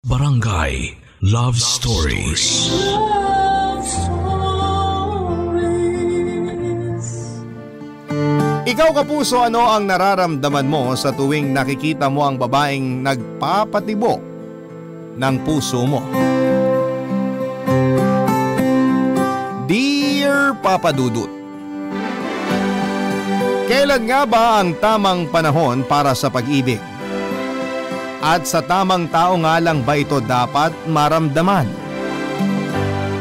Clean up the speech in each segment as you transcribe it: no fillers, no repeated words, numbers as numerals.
Barangay Love Stories. Love Stories. Ikaw kapuso, ano ang nararamdaman mo sa tuwing nakikita mo ang babaeng nagpapatibok ng puso mo? Dear Papa Dudut, kailan nga ba ang tamang panahon para sa pag-ibig? At sa tamang tao nga lang ba ito dapat maramdaman?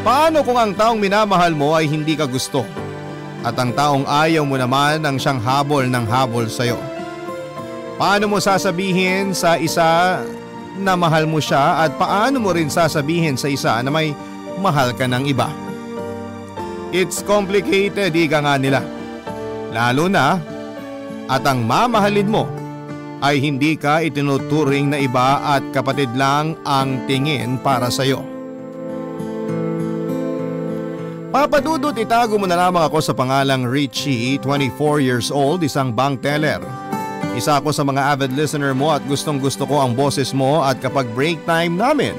Paano kung ang taong minamahal mo ay hindi ka gusto? At ang taong ayaw mo naman ang siyang habol ng habol sa'yo? Paano mo sasabihin sa isa na mahal mo siya at paano mo rin sasabihin sa isa na may mahal ka ng iba? It's complicated, ika nga nila. Lalo na at ang mamahalin mo ay hindi ka itinuturing na iba at kapatid lang ang tingin para sa'yo. Papa Dudut, itago mo na lamang ako sa pangalang Richie, 24 years old, isang bank teller. Isa ako sa mga avid listener mo at gustong gusto ko ang boses mo at kapag break time namin,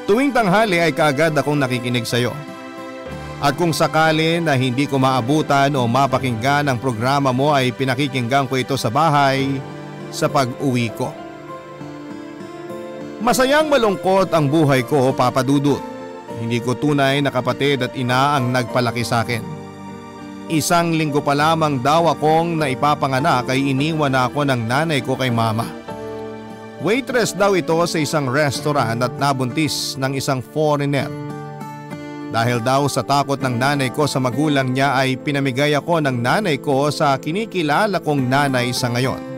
tuwing tanghali ay kaagad akong nakikinig sa'yo. At kung sakali na hindi ko maabutan o mapakinggan ang programa mo ay pinakikinggan ko ito sa bahay sa pag-uwi ko. Masayang malungkot ang buhay ko, Papa Dudut. Hindi ko tunay na kapatid at ina ang nagpalaki sa akin. Isang linggo pa lamang daw akong naipapanganak ay iniwan na ako ng nanay ko kay mama. Waitress daw ito sa isang restaurant at nabuntis ng isang foreigner. Dahil daw sa takot ng nanay ko sa magulang niya ay pinamigay ako ng nanay ko sa kinikilala kong nanay sa ngayon.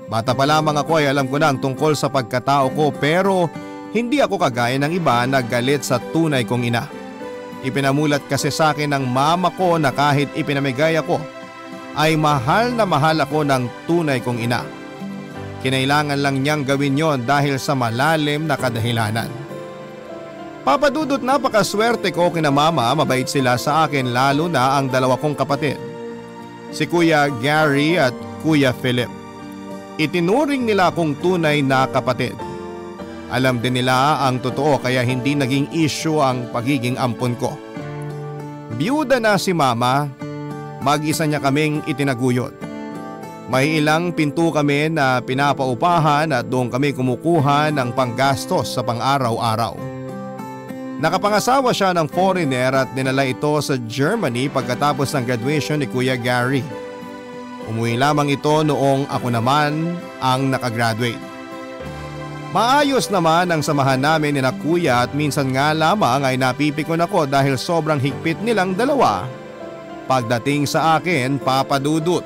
Bata pa lamang ako ay alam ko na ang tungkol sa pagkatao ko pero hindi ako kagaya ng iba na galit sa tunay kong ina. Ipinamulat kasi sa akin ng mama ko na kahit ipinamigay ako ay mahal na mahal ako ng tunay kong ina. Kinailangan lang niyang gawin yon dahil sa malalim na kadahilanan. Papa Dudut, napakaswerte ko kina mama, mabait sila sa akin lalo na ang dalawa kong kapatid. Si Kuya Gary at Kuya Philip. Itinuring nila akong tunay na kapatid. Alam din nila ang totoo kaya hindi naging issue ang pagiging ampon ko. Biyuda na si mama, mag-isa niya kaming itinaguyod. May ilang pinto kami na pinapaupahan at doon kami kumukuha ng panggastos sa pang-araw-araw. Nakapangasawa siya ng foreigner at dinala ito sa Germany pagkatapos ng graduation ni Kuya Gary. Umuwi lamang ito noong ako naman ang nakagraduate. Maayos naman ang samahan namin ni na kuya at minsan nga lamang ay napipikon ako dahil sobrang higpit nilang dalawa pagdating sa akin, Papa Dudut.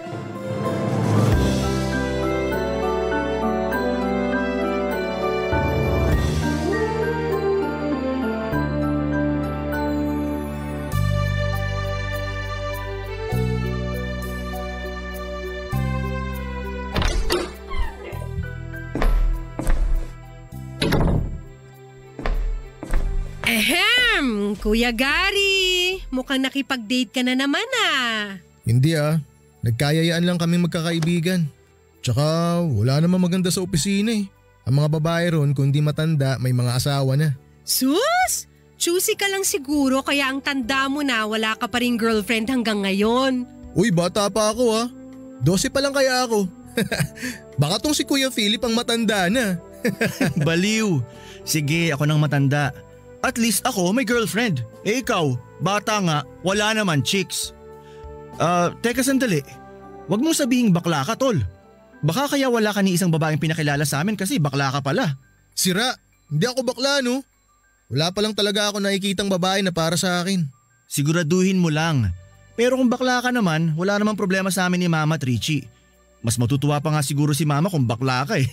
Kuya Gary, mukhang nakipag-date ka na naman ah. Hindi nagkayayaan lang kami magkakaibigan. Tsaka wala namang maganda sa opisina eh. Ang mga babae ron kung di matanda may mga asawa na. Sus! Choosy ka lang siguro kaya ang tanda mo na wala ka pa rin girlfriend hanggang ngayon. Uy, bata pa ako 12 pa lang kaya ako. Baka tong si Kuya Philip ang matanda na. Baliw. Sige, ako nang matanda. At least ako may girlfriend. Eh ikaw, bata nga, wala naman chicks. Teka sandali. Huwag mong sabihing bakla ka, tol. Baka kaya wala ka ni isang babaeng pinakilala sa amin kasi bakla ka pala. Sira, hindi ako bakla no. Wala pa lang talaga ako nakikitang babae na para sa akin. Siguraduhin mo lang. Pero kung bakla ka naman, wala namang problema sa amin ni Mama at Richie. Mas matutuwa pa nga siguro si Mama kung bakla ka eh.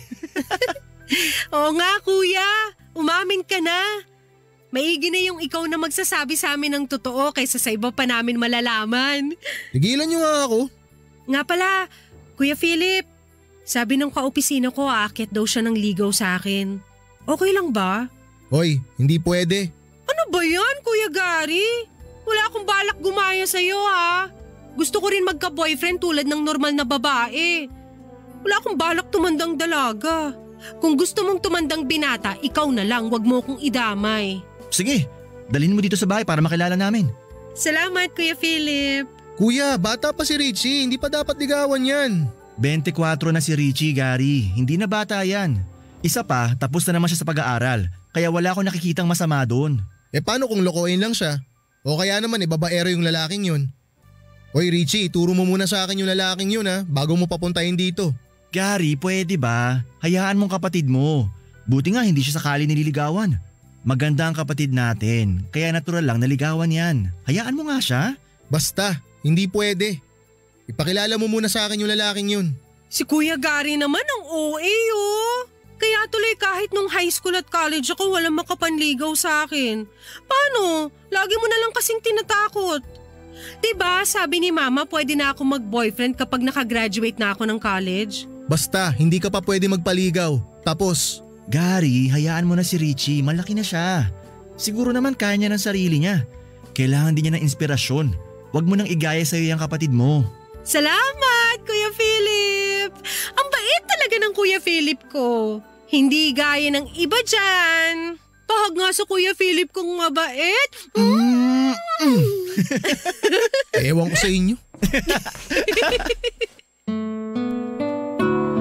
Oo nga kuya, umamin ka na. Maigi na yung ikaw na magsasabi sa amin ng totoo kaysa sa iba pa namin malalaman. Tigilan niyo nga ako. Nga pala, Kuya Philip, sabi ng kaopisina ko aakyat daw siya ng ligaw sa akin. Okay lang ba? Hoy, hindi pwede. Ano ba yan, Kuya Gary? Wala akong balak gumaya sa'yo ha. Gusto ko rin magka-boyfriend tulad ng normal na babae. Wala akong balak tumandang dalaga. Kung gusto mong tumandang binata, ikaw na lang, wag mo kong idamay. Sige, dalhin mo dito sa bahay para makilala namin. Salamat, Kuya Philip. Kuya, bata pa si Richie, hindi pa dapat ligawan yan. 24 na si Richie, Gary. Hindi na bata yan. Isa pa, tapos na naman siya sa pag-aaral. Kaya wala akong nakikitang masama doon. Paano kung lokohin lang siya? O kaya naman babaero yung lalaking yun? Hoy Richie, turo mo muna sa akin yung lalaking yun bago mo papuntahin dito. Gary, pwede ba? Hayaan mong kapatid mo. Buti nga hindi siya sakali nililigawan. Maganda ang kapatid natin, kaya natural lang naligawan yan. Hayaan mo nga siya. Basta, hindi pwede. Ipakilala mo muna sa akin yung lalaking yun. Si Kuya Gary naman ang OA Kaya tuloy kahit nung high school at college ako walang makapanligaw sa akin. Paano? Lagi mo na lang kasing tinatakot. Diba sabi ni Mama pwede na ako mag-boyfriend kapag nakagraduate na ako ng college? Basta, hindi ka pa pwede magpaligaw. Tapos… Gary, hayaan mo na si Richie. Malaki na siya. Siguro naman kaya niya ng sarili niya. Kailangan din niya ng inspirasyon. Huwag mo nang igaya sa'yo yung kapatid mo. Salamat, Kuya Philip! Ang bait talaga ng Kuya Philip ko. Hindi gaya ng iba dyan. Pahag nga sa Kuya Philip kong mabait. Ewan ko sa inyo.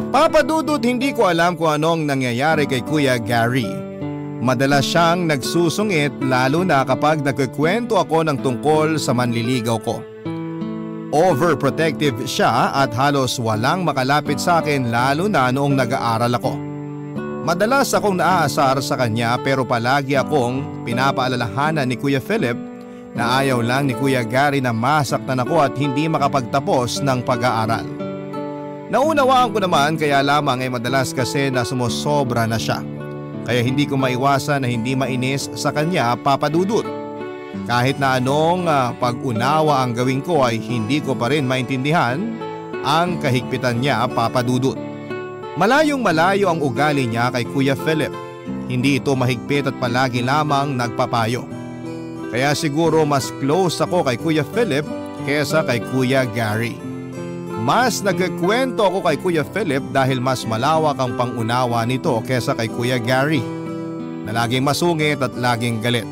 Papa Dudut, hindi ko alam kung anong nangyayari kay Kuya Gary. Madalas siyang nagsusungit lalo na kapag nagkikwento ako ng tungkol sa manliligaw ko. Overprotective siya at halos walang makalapit sa akin lalo na noong nag-aaral ako. Madalas akong naaasar sa kanya pero palagi akong pinapaalalahanan ni Kuya Philip na ayaw lang ni Kuya Gary na masaktan ako at hindi makapagtapos ng pag-aaral. Naunawaan ko naman kaya lamang madalas kasi na sumusobra na siya. Kaya hindi ko maiwasan na hindi mainis sa kanya, Papa Dudut. Kahit na anong pag-unawa ang gawin ko ay hindi ko pa rin maintindihan ang kahigpitan niya, Papa Dudut. Malayong malayo ang ugali niya kay Kuya Philip. Hindi ito mahigpit at palagi lamang nagpapayo. Kaya siguro mas close ako kay Kuya Philip kesa kay Kuya Gary. Mas nagkikwento ako kay Kuya Philip dahil mas malawak ang pangunawa nito kesa kay Kuya Gary na laging masungit at laging galit.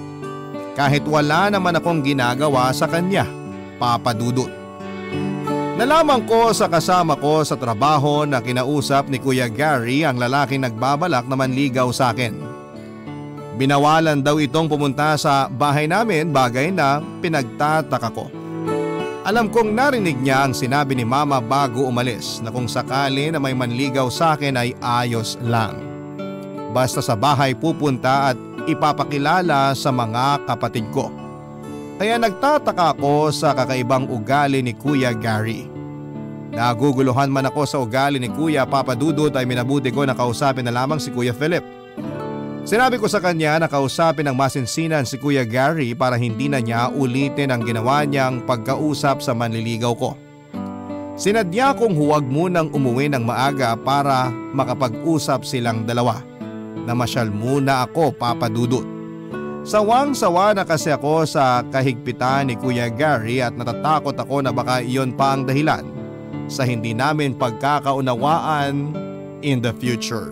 Kahit wala naman akong ginagawa sa kanya, Papa Dudut. Nalaman ko sa kasama ko sa trabaho na kinausap ni Kuya Gary ang lalaking nagbabalak na manligaw sa akin. Binawalan daw itong pumunta sa bahay namin, bagay na pinagtataka ko. Alam kong narinig niya ang sinabi ni Mama bago umalis na kung sakali na may manligaw sa akin ay ayos lang. Basta sa bahay pupunta at ipapakilala sa mga kapatid ko. Kaya nagtataka ako sa kakaibang ugali ni Kuya Gary. Naguguluhan man ako sa ugali ni Kuya, Papa Dudut, ay minabuti ko na kausapin na lamang si Kuya Philip. Sinabi ko sa kanya na kausapin ng masinsinan si Kuya Gary para hindi na niya ulitin ang ginawa niyang pagkausap sa manliligaw ko. Sinadya kong huwag munang umuwi ng maaga para makapag-usap silang dalawa. Namasyal muna ako, Papa Dudut. Sawang-sawa na kasi ako sa kahigpitan ni Kuya Gary at natatakot ako na baka iyon pa ang dahilan sa hindi namin pagkakaunawaan in the future.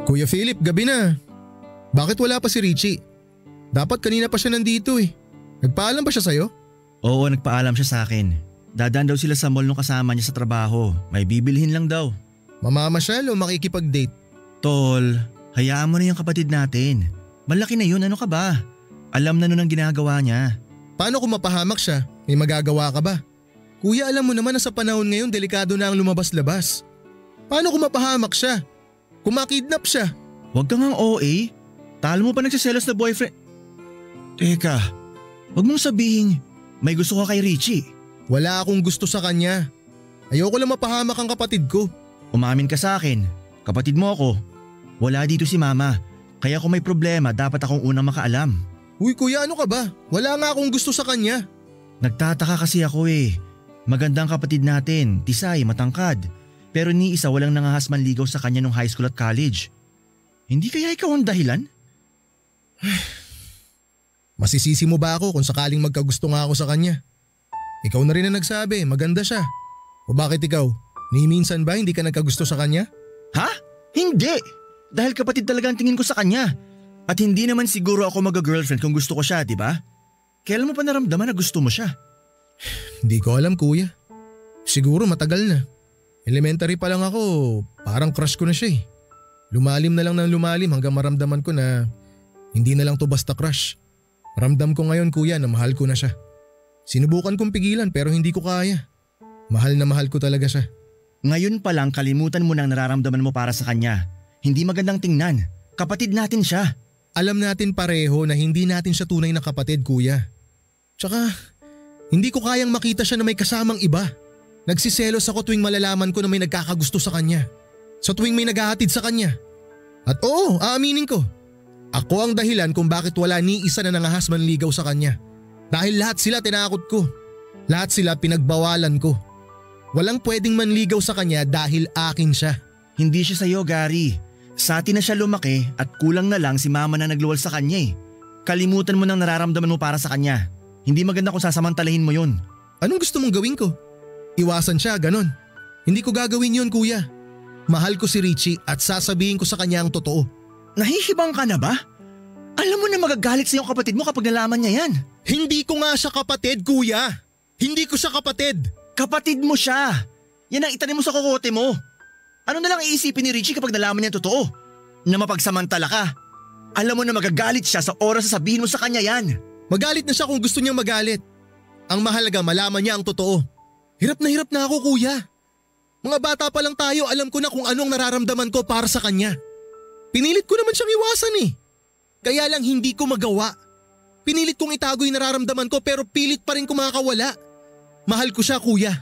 Kuya Philip, gabi na. Bakit wala pa si Richie? Dapat kanina pa siya nandito eh. Nagpaalam ba siya sa'yo? Oo, nagpaalam siya sa akin. Dadaan daw sila sa mall nung kasama niya sa trabaho. May bibilhin lang daw. Mamamasyal o makikipag-date? Tol, hayaan mo na yung kapatid natin. Malaki na yun, ano ka ba? Alam na nun ang ginagawa niya. Paano kung mapahamak siya? May magagawa ka ba? Kuya, alam mo naman na sa panahon ngayon delikado na ang lumabas-labas. Paano kung mapahamak siya? Kung makidnap siya? Huwag kang ang OA. Talo mo pa nagsiselos na boyfriend. Teka, huwag mong sabihin may gusto ka kay Richie. Wala akong gusto sa kanya. Ayoko lang mapahamak ang kapatid ko. Umamin ka sa akin. Kapatid mo ako. Wala dito si Mama. Kaya kung may problema dapat akong unang makaalam. Uy kuya, ano ka ba? Wala nga akong gusto sa kanya. Nagtataka kasi ako eh. Magandang kapatid natin, tisay, matangkad. Pero ni isa walang nangahas manligaw sa kanya nung high school at college. Hindi kaya ikaw ang dahilan? Masisisi mo ba ako kung sakaling magkagusto nga ako sa kanya? Ikaw na rin ang nagsabi, maganda siya. O bakit ikaw? Ni minsan ba hindi ka nagkagusto sa kanya? Ha? Hindi! Dahil kapatid talaga ang tingin ko sa kanya. At hindi naman siguro ako mag-girlfriend kung gusto ko siya, di ba? Kailan mo pa naramdaman na gusto mo siya? Hindi ko alam kuya. Siguro matagal na. Elementary pa lang ako, parang crush ko na siya eh. Lumalim na lang ng lumalim hanggang maramdaman ko na hindi na lang to basta crush. Ramdam ko ngayon kuya na mahal ko na siya. Sinubukan kong pigilan pero hindi ko kaya. Mahal na mahal ko talaga siya. Ngayon pa lang kalimutan mo nang nararamdaman mo para sa kanya. Hindi magandang tingnan. Kapatid natin siya. Alam natin pareho na hindi natin siya tunay na kapatid kuya. Tsaka hindi ko kayang makita siya na may kasamang iba. Nagsiselos ako tuwing malalaman ko na may nagkakagusto sa kanya. Sa tuwing may naghahatid sa kanya. At oo, aaminin ko. Ako ang dahilan kung bakit wala ni isa na nangahas manligaw sa kanya. Dahil lahat sila tinakot ko. Lahat sila pinagbawalan ko. Walang pwedeng manligaw sa kanya dahil akin siya. Hindi siya sa'yo, Gary. Sa atin na siya lumaki at kulang na lang si mama na nagluwal sa kanya eh. Kalimutan mo nang nararamdaman mo para sa kanya. Hindi maganda kung sasamantalahin mo yun. Anong gusto mong gawin ko? Iwasan siya, ganon. Hindi ko gagawin yun kuya. Mahal ko si Richie at sasabihin ko sa kanya ang totoo. Nahihibang ka na ba? Alam mo na magagalit sa iyong kapatid mo kapag nalaman niya yan. Hindi ko nga siya kapatid kuya. Hindi ko siya kapatid. Kapatid mo siya. Yan ang itanim mo sa kokote mo. Ano na lang iisipin ni Richie kapag nalaman niya totoo? Na mapagsamantala ka. Alam mo na magagalit siya sa oras na sabihin mo sa kanya yan. Magalit na siya kung gusto niyang magalit. Ang mahalaga malaman niya ang totoo. Hirap na ako kuya. Mga bata pa lang tayo, alam ko na kung anong nararamdaman ko para sa kanya. Pinilit ko naman siyang iwasan eh. Kaya lang hindi ko magawa. Pinilit kong itago yung nararamdaman ko pero pilit pa rin kumakawala. Mahal ko siya kuya.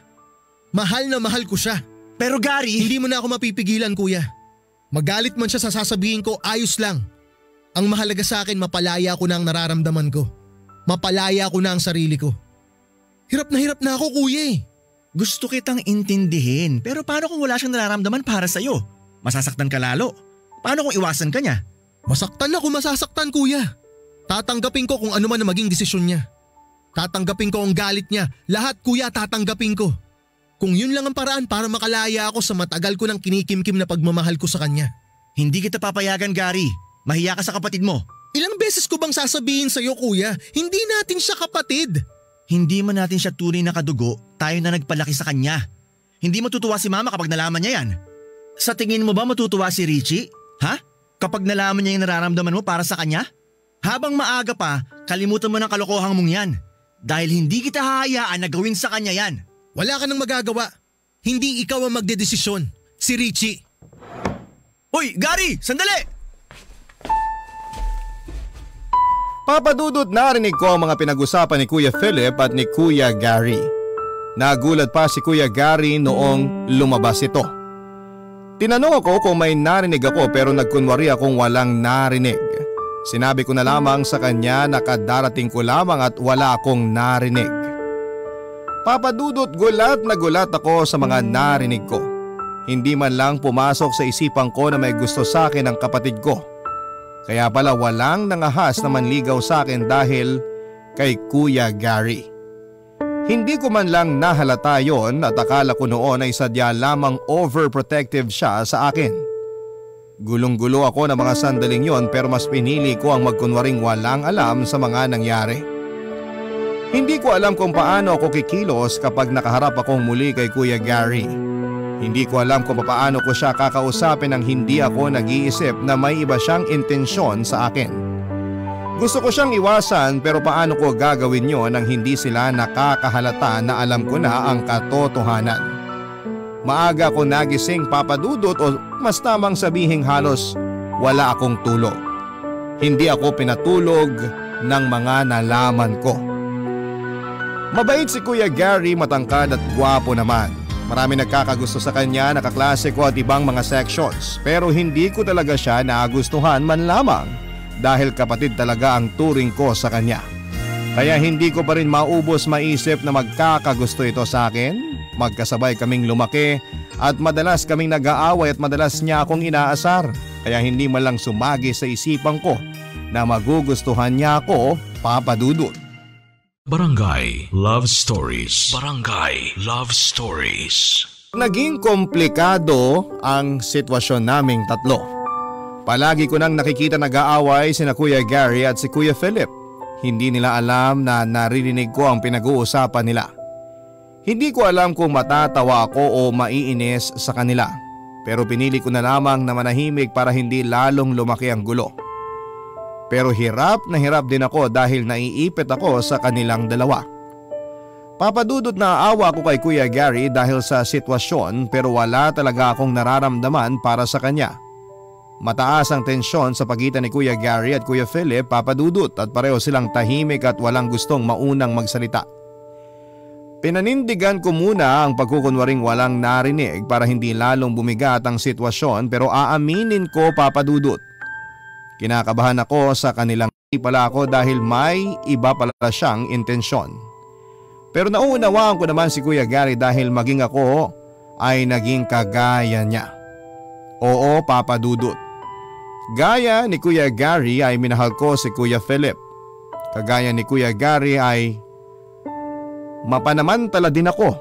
Mahal na mahal ko siya. Pero Gary… Hindi mo na ako mapipigilan kuya. Magalit man siya sa sasabihin ko, ayos lang. Ang mahalaga sa akin mapalaya ko na ang nararamdaman ko. Mapalaya ko na ang sarili ko. Hirap na ako kuya eh. Gusto kitang intindihin pero paano kung wala siyang nararamdaman para sa'yo? Masasaktan ka lalo. Paano kung iwasan ka niya? Masaktan ako, masasaktan kuya. Tatanggapin ko kung ano man ang maging desisyon niya. Tatanggapin ko ang galit niya. Lahat kuya tatanggapin ko. Kung yun lang ang paraan para makalaya ako sa matagal ko ng kinikimkim na pagmamahal ko sa kanya. Hindi kita papayagan Gary. Mahiya ka sa kapatid mo. Ilang beses ko bang sasabihin sa'yo kuya, hindi natin siya kapatid. Hindi man natin siya tunay na kadugo, tayo na nagpalaki sa kanya. Hindi matutuwa si mama kapag nalaman niya yan. Sa tingin mo ba matutuwa si Richie? Ha? Kapag nalaman niya yung nararamdaman mo para sa kanya? Habang maaga pa, kalimutan mo ng kalokohang mong yan. Dahil hindi kita hahayaan na gawin sa kanya yan. Wala ka nang magagawa. Hindi ikaw ang magdedesisyon. Si Richie. Uy, Gary! Sandali! Papadudot narinig ko ang mga pinag-usapan ni Kuya Philip at ni Kuya Gary. Nagulat pa si Kuya Gary noong lumabas ito. Tinanong ako kung may narinig ako pero nagkunwari akong walang narinig. Sinabi ko na lamang sa kanya na kadarating ko lamang at wala akong narinig. Papadudot gulat na gulat ako sa mga narinig ko. Hindi man lang pumasok sa isipan ko na may gusto sa akin ang kapatid ko. Kaya pala walang nangahas na manligaw sa akin dahil kay Kuya Gary. Hindi ko man lang nahalata yon at akala ko noon ay sadya lamang overprotective siya sa akin. Gulong-gulo ako ng mga sandaling yon pero mas pinili ko ang magkunwaring walang alam sa mga nangyari. Hindi ko alam kung paano ako kikilos kapag nakaharap akong muli kay Kuya Gary. Hindi ko alam kung paano ko siya kakausapin nang hindi ako nag-iisip na may iba siyang intensyon sa akin. Gusto ko siyang iwasan pero paano ko gagawin yon nang hindi sila nakakahalata na alam ko na ang katotohanan. Maaga ako nagising papadudot o mas tamang sabihing halos wala akong tulog. Hindi ako pinatulog ng mga nalaman ko. Mabait si Kuya Gary, matangkad at gwapo naman. Marami nagkakagusto sa kanya, nakaklase ko at ibang mga sections pero hindi ko talaga siya nagustuhan man lamang dahil kapatid talaga ang turing ko sa kanya. Kaya hindi ko pa rin maubos maisip na magkakagusto ito sa akin. Magkasabay kaming lumaki at madalas kaming nag-aaway at madalas niya akong inaasar. Kaya hindi man lang sumagi sa isipan ko na magugustuhan niya ako, Papa Dudut. Barangay Love Stories. Barangay Love Stories. Naging komplikado ang sitwasyon naming tatlo. Palagi ko nang nakikita nag-aaway sina Kuya Gary at si Kuya Philip. Hindi nila alam na naririnig ko ang pinag-uusapan nila. Hindi ko alam kung matatawa ako o maiinis sa kanila. Pero pinili ko na lamang na manahimik para hindi lalong lumaki ang gulo. Pero hirap na hirap din ako dahil naiipit ako sa kanilang dalawa. Papadudot na aawa ko kay Kuya Gary dahil sa sitwasyon pero wala talaga akong nararamdaman para sa kanya. Mataas ang tensyon sa pagitan ni Kuya Gary at Kuya Philip, Papadudot, at pareho silang tahimik at walang gustong maunang magsalita. Pinanindigan ko muna ang pagkukunwaring walang narinig para hindi lalong bumigat ang sitwasyon pero aaminin ko, Papadudot. Kinakabahan ako sa kanilang pala ako dahil may iba pala siyang intensyon. Pero nauunawaan ko naman si Kuya Gary dahil maging ako ay naging kagaya niya. Oo, Papadudot. Gaya ni Kuya Gary ay minahal ko si Kuya Philip. Kagaya ni Kuya Gary ay mapanamantala din ako.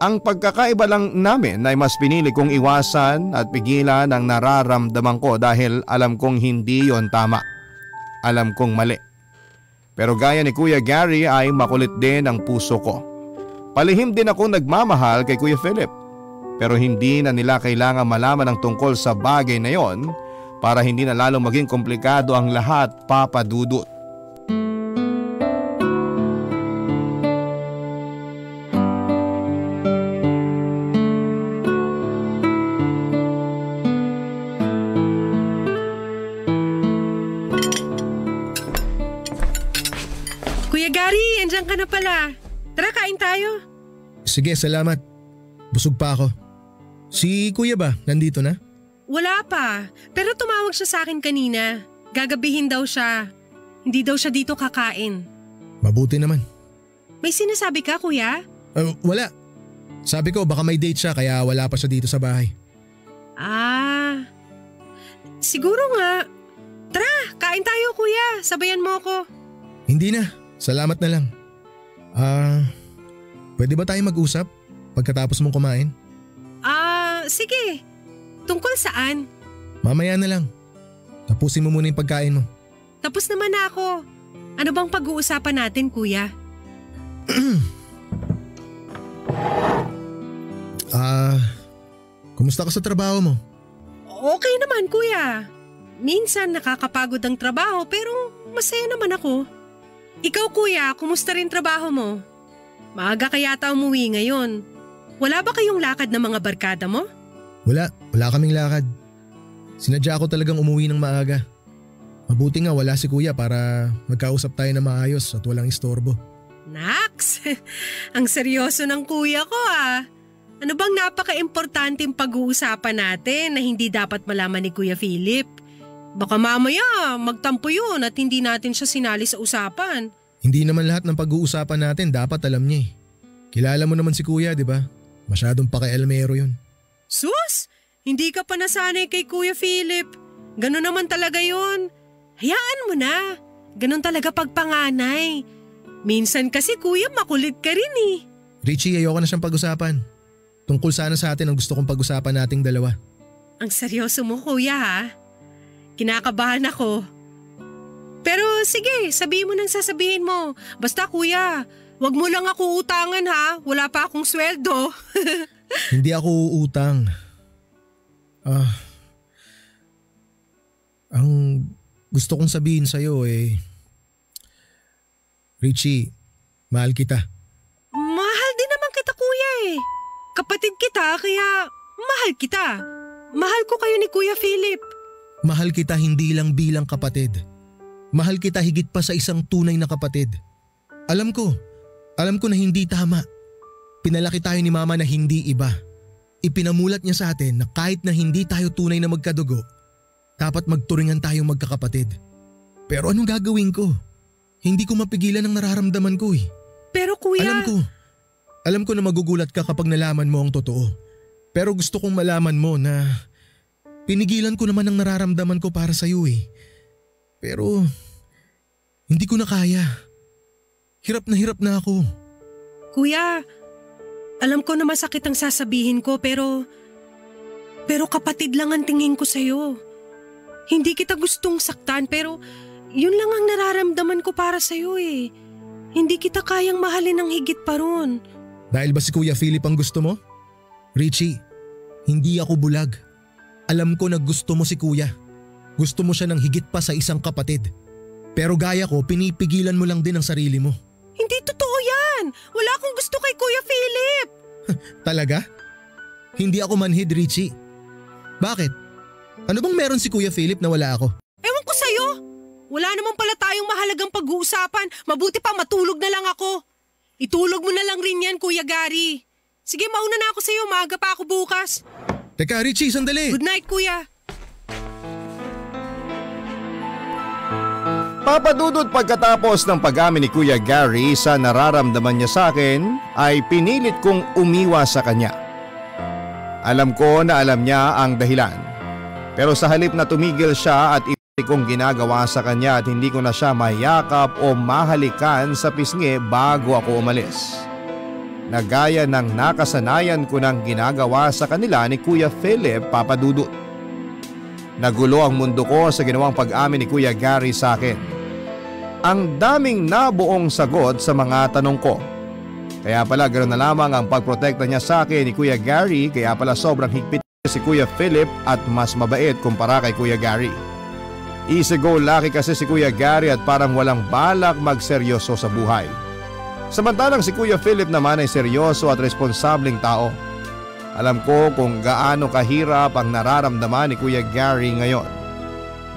Ang pagkakaiba lang namin ay mas pinili kong iwasan at pigilan ang nararamdaman ko dahil alam kong hindi yon tama. Alam kong mali. Pero gaya ni Kuya Gary ay makulit din ang puso ko. Palihim din ako nagmamahal kay Kuya Philip. Pero hindi na nila kailangan malaman ang tungkol sa bagay na yon para hindi na lalong maging komplikado ang lahat, Papadudot. Kuya Gary, andyan ka na pala. Tara, kain tayo. Sige, salamat. Busog pa ako. Si Kuya ba, nandito na? Wala pa, pero tumawag siya sa akin kanina. Gagabihin daw siya. Hindi daw siya dito kakain. Mabuti naman. May sinasabi ka, Kuya? Wala. Sabi ko baka may date siya kaya wala pa siya dito sa bahay. Ah, siguro nga. Tara, kain tayo, Kuya. Sabayan mo ako. Hindi na. Salamat na lang. Pwede ba tayo mag-usap pagkatapos mong kumain? Sige. Tungkol saan? Mamaya na lang. Tapusin mo muna yung pagkain mo. Tapos naman na ako. Ano bang pag-uusapan natin, Kuya? Kumusta ka sa trabaho mo? Okay naman, Kuya. Minsan nakakapagod ang trabaho pero masaya naman ako. Ikaw, Kuya, kumusta rin trabaho mo? Maaga ka yata umuwi ngayon. Wala ba kayong lakad ng mga barkada mo? Wala kaming lakad. Sinadya ko talagang umuwi ng maaga. Mabuti nga wala si Kuya para magkausap tayo na maayos at walang istorbo. Naks, ang seryoso ng Kuya ko ah. Ano bang napaka-importanteng pag-uusapan natin na hindi dapat malaman ni Kuya Philip? Baka mamaya magtampo yun at hindi natin siya sinali sa usapan. Hindi naman lahat ng pag-uusapan natin dapat alam niya eh. Kilala mo naman si Kuya, di ba? Masyadong paki-elmero yun. Sus! Hindi ka pa nasanay kay Kuya Philip. Ganon naman talaga yun. Hayaan mo na. Ganon talaga pagpanganay. Minsan kasi Kuya makulit ka rin eh. Richie, ayoko na siyang pag-usapan. Tungkol sana sa atin ang gusto kong pag-usapan nating dalawa. Ang seryoso mo, Kuya ha? Kinakabahan ako. Pero sige, sabihin mo nang sasabihin mo. Basta Kuya, wag mo lang ako utangan ha. Wala pa akong sweldo. Hindi ako uutang. Ang gusto kong sabihin sa'yo eh, Richie, mahal kita. Mahal din naman kita, Kuya eh. Kapatid kita kaya mahal kita. Mahal ko kayo ni Kuya Philip. Mahal kita hindi lang bilang kapatid. Mahal kita higit pa sa isang tunay na kapatid. Alam ko na hindi tama. Pinalaki tayo ni Mama na hindi iba. Ipinamulat niya sa atin na kahit na hindi tayo tunay na magkadugo, dapat magturingan tayong magkakapatid. Pero anong gagawin ko? Hindi ko mapigilan ang nararamdaman ko eh. Pero Kuya… Alam ko na magugulat ka kapag nalaman mo ang totoo. Pero gusto kong malaman mo na Pinigilan ko naman ang nararamdaman ko para sa'yo eh. Pero hindi ko na kaya. Hirap na ako. Kuya, alam ko na masakit ang sasabihin ko pero kapatid lang ang tingin ko sa'yo. Hindi kita gustong saktan pero yun lang ang nararamdaman ko para sa'yo eh. Hindi kita kayang mahalin ng higit pa ron. Dahil ba si Kuya Philip ang gusto mo? Richie, hindi ako bulag. Alam ko na gusto mo si Kuya. Gusto mo siya ng higit pa sa isang kapatid. Pero gaya ko, pinipigilan mo lang din ang sarili mo. Hindi totoo yan! Wala akong gusto kay Kuya Philip! Talaga? Hindi ako manhid, Richie. Bakit? Ano bang meron si Kuya Philip na wala ako? Ewan ko sa'yo! Wala naman pala tayong mahalagang pag-uusapan. Mabuti pa matulog na lang ako. Itulog mo na lang rin yan, Kuya Gary. Sige, mauna na ako sa'yo. Maaga pa ako bukas. Teka, Richie, sandali. Good night, Kuya. Papadudot pagkatapos ng pag-amin ni Kuya Gary sa nararamdaman niya sa akin ay pinilit kong umiwas sa kanya. Alam ko na alam niya ang dahilan. Pero sa halip na tumigil siya at kong ginagawa sa kanya at hindi ko na siya mayakap o mahalikan sa pisngi bago ako umalis. Nagaya ng nakasanayan ko ng ginagawa sa kanila ni Kuya Philip, Papadudot. Nagulo ang mundo ko sa ginawang pag-amin ni Kuya Gary sa akin. Ang daming nabuong sagot sa mga tanong ko. Kaya pala ganoon na lamang ang pagprotekta niya sa akin ni Kuya Gary, kaya pala sobrang higpit si Kuya Philip at mas mabait kumpara kay Kuya Gary. Easy go lucky kasi si Kuya Gary at parang walang balak magseryoso sa buhay. Samantalang si Kuya Philip naman ay seryoso at responsableng tao. Alam ko kung gaano kahirap ang nararamdaman ni Kuya Gary ngayon.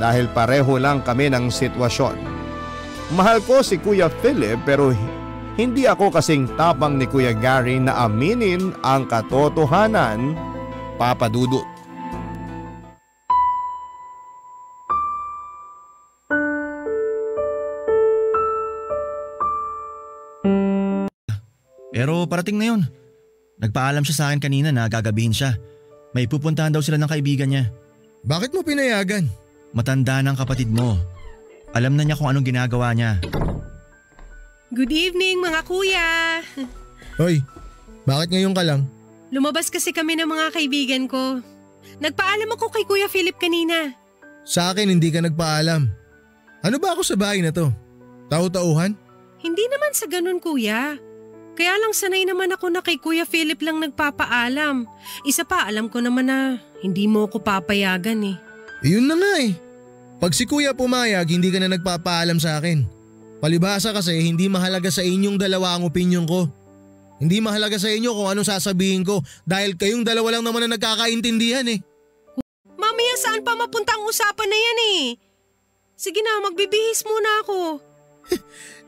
Dahil pareho lang kami ng sitwasyon. Mahal ko si Kuya Philip pero hindi ako kasing tapang ni Kuya Gary na aminin ang katotohanan, Papadudot. Pero parating na yun. Nagpaalam siya sa akin kanina na gagabihin siya. May pupuntahan daw sila ng kaibigan niya. Bakit mo pinayagan? Matanda ng kapatid mo. Alam na niya kung anong ginagawa niya. Good evening mga kuya! Hoy, bakit ngayon ka lang? Lumabas kasi kami ng mga kaibigan ko. Nagpaalam ako kay Kuya Philip kanina. Sa akin hindi ka nagpaalam. Ano ba ako sa bahay na to? Tau-tauhan? Hindi naman sa ganun kuya. Kaya lang sanay naman ako na kay Kuya Philip lang nagpapaalam. Isa pa alam ko naman na hindi mo ako papayagan eh. Yun na nga eh. Pag si Kuya pumayag, hindi ka na nagpapaalam sa akin. Palibhasa kasi hindi mahalaga sa inyong dalawa ang opinyon ko. Hindi mahalaga sa inyo kung anong sasabihin ko dahil kayong dalawa lang naman na nagkakaintindihan eh. Mamaya saan pa mapunta ang usapan na yan eh? Sige na, magbibihis muna ako.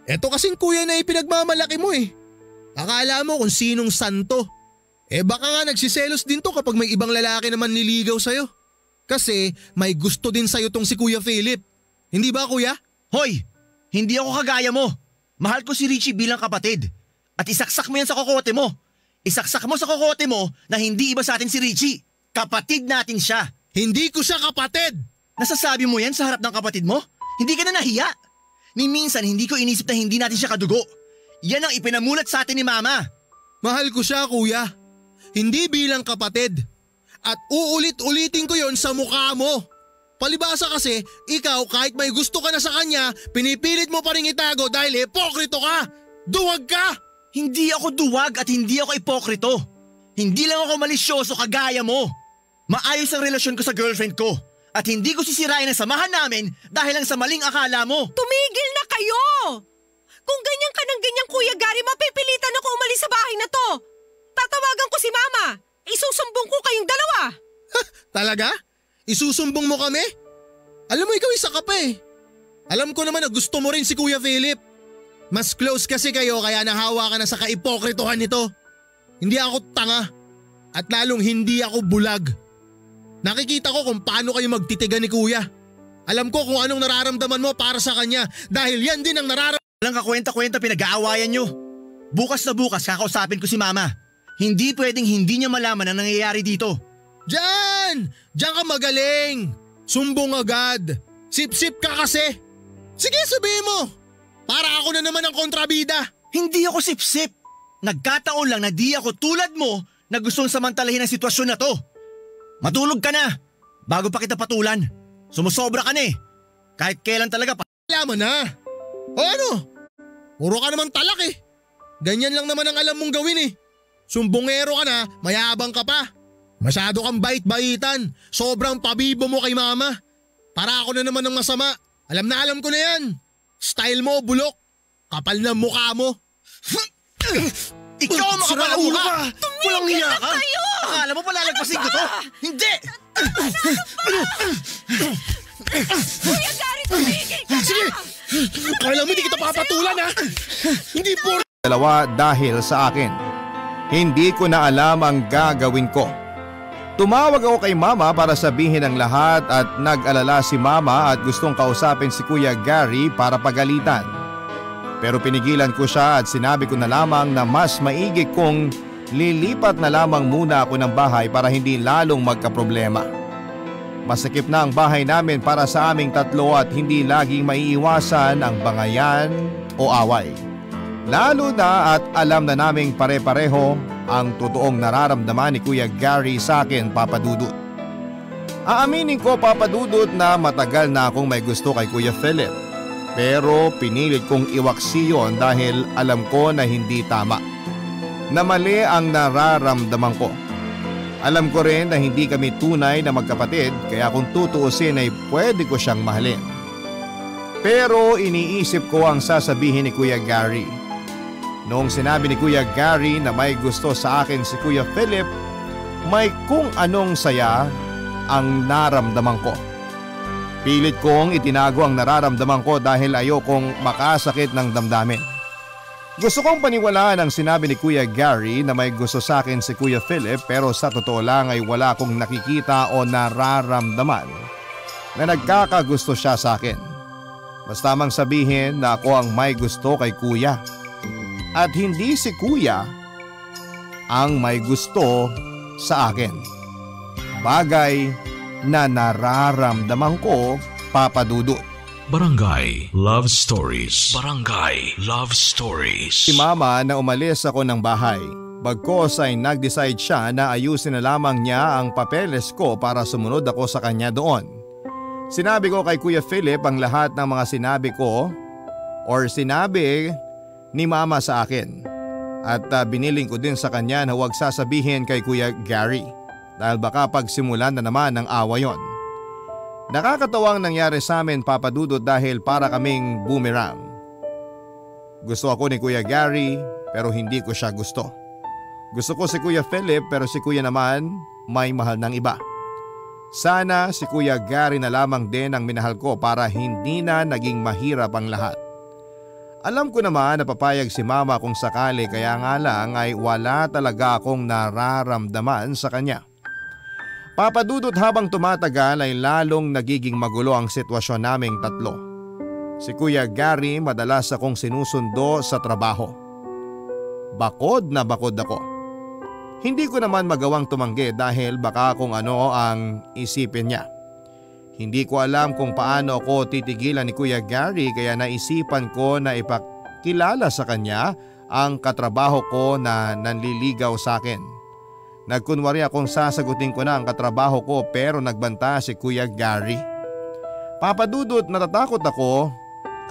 Eto kasing kuya na ipinagmamalaki mo eh. Akala mo kung sinong santo. Baka nga nagsiselos din to kapag may ibang lalaki naman niligaw sa'yo. Kasi may gusto din sa'yo tong si Kuya Philip. Hindi ba kuya? Hoy! Hindi ako kagaya mo. Mahal ko si Richie bilang kapatid. At isaksak mo yan sa kokote mo. Isaksak mo sa kokote mo na hindi iba sa atin si Richie. Kapatid natin siya. Hindi ko siya kapatid! Nasasabi mo yan sa harap ng kapatid mo? Hindi ka na nahiya. Ni minsan hindi ko inisip na hindi natin siya kadugo. Yan ang ipinamulat sa atin ni Mama. Mahal ko siya kuya. Hindi bilang kapatid. At uulit-ulitin ko yon sa mukha mo. Palibasa kasi, ikaw kahit may gusto ka na sa kanya, pinipilit mo pa rin itago dahil hipokrito ka! Duwag ka! Hindi ako duwag at hindi ako ipokrito. Hindi lang ako malisyoso kagaya mo. Maayos ang relasyon ko sa girlfriend ko. At hindi ko sisirain ang samahan namin dahil lang sa maling akala mo. Tumigil na kayo! Kung ganyan ka ng ganyan Kuya Gary, mapipilitan ako umalis sa bahay na to. Tatawagan ko si Mama. Isusumbong ko kayong dalawa. Talaga? Isusumbong mo kami? Alam mo ikaw isa ka pa eh. Alam ko naman na gusto mo rin si Kuya Philip. Mas close kasi kayo kaya nahawa ka na sa kaipokritohan nito. Hindi ako tanga. At lalong hindi ako bulag. Nakikita ko kung paano kayo magtitigan ni Kuya. Alam ko kung anong nararamdaman mo para sa kanya dahil yan din ang nararamdaman. Walang kakwenta-kwenta pinag-aawayan nyo. Bukas na bukas kakausapin ko si Mama. Hindi pwedeng hindi niya malaman ang nangyayari dito. Diyan! yan! Diyan ka magaling! Sumbong agad! Sip-sip ka kasi! Sige, sabihin mo! Para ako na naman ang kontrabida! Hindi ako sip-sip. Nagkataon lang na di ako tulad mo na gustong samantalahin ang sitwasyon na to. Matulog ka na bago pa kita patulan. Sumusobra ka na eh. Kahit kailan talaga Alam mo na! O ano? Puro ka naman talak eh. Ganyan lang naman ang alam mong gawin eh. Sumbongero ka na, mayabang ka pa. Masyado kang bait-baitan. Sobrang pabibo mo kay mama. Para ako na naman ng masama. Alam ko na yan. Style mo, bulok. Kapal na mukha mo. Ikaw ang makapal ang mukha! Walang hiya ka! Kayo! Akala mo palalagpasin ko to? Hindi! Kuya Gary, tumigil ka na! Sige! Kala mo hindi kita papatulan ha? Hindi po. Dalawa dahil sa akin. Hindi ko na alam ang gagawin ko. Tumawag ako kay mama para sabihin ang lahat at nag-alala si mama at gustong kausapin si Kuya Gary para pagalitan. Pero pinigilan ko siya at sinabi ko na lamang na mas maigi kong lilipat na lamang muna ako ng bahay para hindi lalong magkaproblema. Masakip na ang bahay namin para sa aming tatlo at hindi laging maiiwasan ang bangayan o away. Lalo na at alam na naming pare-pareho ang totoong nararamdaman ni Kuya Gary sa akin, Papa Dudut. Aaminin ko, Papa Dudut, na matagal na akong may gusto kay Kuya Philip. Pero pinilit kong iwaksi yun dahil alam ko na hindi tama. Na mali ang nararamdaman ko. Alam ko rin na hindi kami tunay na magkapatid kaya kung tutuusin ay pwede ko siyang mahalin. Pero iniisip ko ang sasabihin ni Kuya Gary. Noong sinabi ni Kuya Gary na may gusto sa akin si Kuya Philip, may kung anong saya ang naramdaman ko. Pilit kong itinago ang nararamdaman ko dahil ayokong makasakit ng damdamin. Gusto kong paniwalaan ang sinabi ni Kuya Gary na may gusto sa akin si Kuya Philip pero sa totoo lang ay wala akong nakikita o nararamdaman na nagkakagusto siya sa akin. Mas tamang sabihin na ako ang may gusto kay Kuya at hindi si Kuya ang may gusto sa akin. Bagay na nararamdaman ko, Papa Dudut. Barangay Love Stories. Barangay Love Stories. Si Mama na umalis ako ng bahay. Bagkos ay nag-decide siya na ayusin na lamang niya ang papeles ko para sumunod ako sa kanya doon. Sinabi ko kay Kuya Philip ang lahat ng mga sinabi ko or sinabi ni Mama sa akin. At biniling ko din sa kanya na huwag sasabihin kay Kuya Gary dahil baka pagsimulan na naman ang awa yon. Nakakatawang nangyari sa amin, Papa Dudut, dahil para kaming boomerang. Gusto ako ni Kuya Gary pero hindi ko siya gusto. Gusto ko si Kuya Philip pero si Kuya naman may mahal ng iba. Sana si Kuya Gary na lamang din ang minahal ko para hindi na naging mahirap ang lahat. Alam ko naman na papayag si Mama kung sakali kaya nga lang ay wala talaga akong nararamdaman sa kanya. Papa Dudut, habang tumatagal ay lalong nagiging magulo ang sitwasyon naming tatlo. Si Kuya Gary madalas akong sinusundo sa trabaho. Bakod na bakod ako. Hindi ko naman magawang tumanggi dahil baka kung ano ang isipin niya. Hindi ko alam kung paano ako titigilan ni Kuya Gary kaya naisipan ko na ipakilala sa kanya ang katrabaho ko na nanliligaw sa akin. Nagkunwari akong sasagutin ko na ang katrabaho ko pero nagbanta si Kuya Gary. Papa Dudut, natatakot ako